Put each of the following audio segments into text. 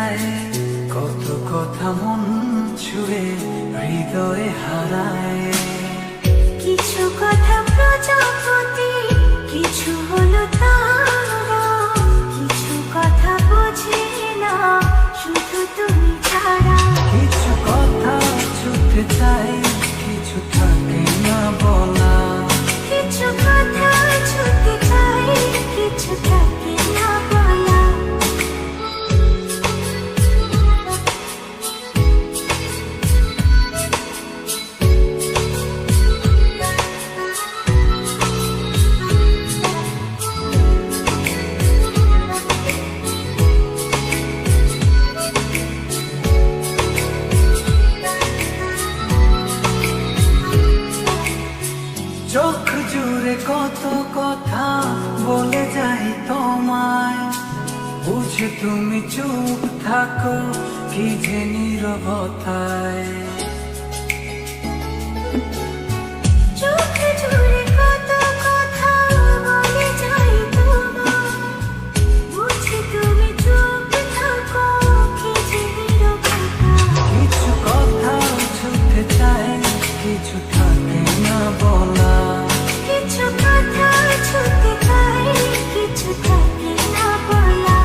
যায়, কত কথা মন ছুঁয়ে হৃদয়ে হারায়। কিছু কথা প্রজাপতি, কিছু হলো তারা, কিছু কথা বোঝে না শুধু তুমি ছাড়া। কিছু কথা ছুটে চাই, কিছু থাকে না বলা। কিছু কথা ছুটে চাই, কিছু থাকে না বলা। চোখ জুড়ে কত কথা বলে যাই তোমায়, বুঝে তুমি চুপ থাকো কি যে নীরবতায়। চোখে জুড়ে কত কথা বলে যাই তোমায়, বুঝে তুমি চুপ থাকো কি যে নীরবতা। কিছু কথা ছুটে চায়, কিছু থাকে না বলা। কিছু কথা ছুটে চাই, কিছু থাকে না বলা।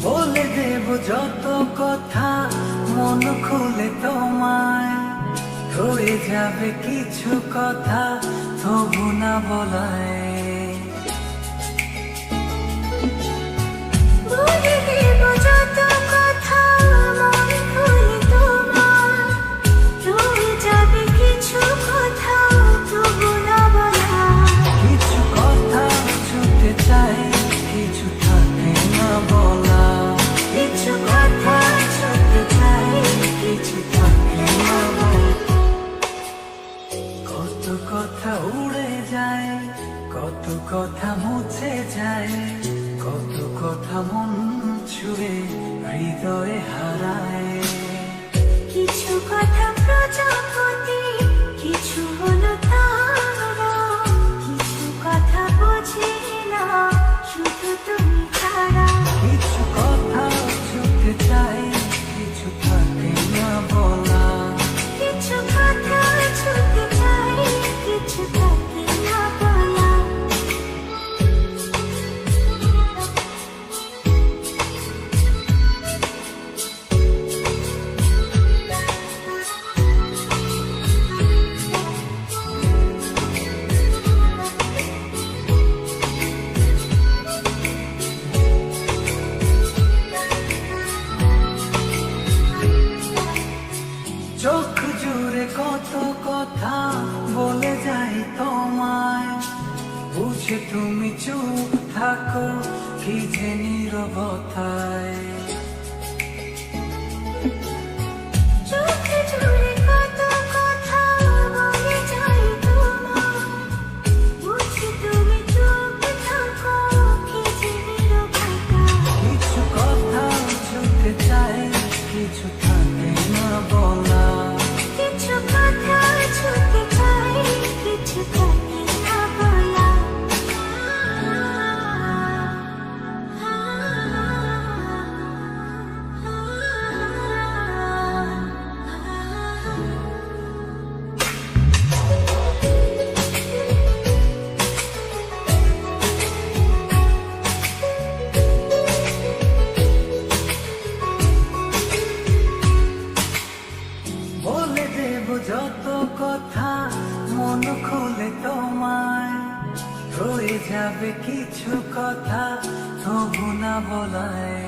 বলে দেব যত কথা মন খুলে তোমায়, রয়ে যাবে কিছু কথা তবু না বলায়। বলে দেব যত কথা মন খুলে তোমায়, রয়ে যাবে কিছু কথা তবু না বলা। কিছু কথা ছুটে চাই, কিছু থাকে না বলা। কিছু কথা ছুটে চাই, কিছু থাকে না বলা। কত কথা উড়ে যায়, কত কথা মুছে যায়, কত কথা মন ছুঁয়ে হৃদয়ে হারায়। কিছু কথা প্রজাপতি, কিছু হলো তারা, কিছু কথা বোঝে না শুধু তুমি ছাড়া। কিছু কথা ছুটে চাই, কিছু থাকে না বলা। কিছু কথা ছুটে চাই, কিছু থাকে না বলা। চোখ জুড়ে কত কথা বলে যাই তোমায়, বুঝে তুমি চুপ থাকো কি যে নীরবতায়। চোখে জুড়ে কত কথা বলে যাই তোমায়, বুঝি তুমি চুপ থাকো কি যে নীরবতা। কিছু কথা ছুটে চাই, কিছু থাকে না বলা। কিছু কথা ছুটে চাই, কিছু থাকে না বলা। বলে দেব যত কথা মন খুলে তোমায়, রয়ে যাবে কিছু কথা তবু না বলায়।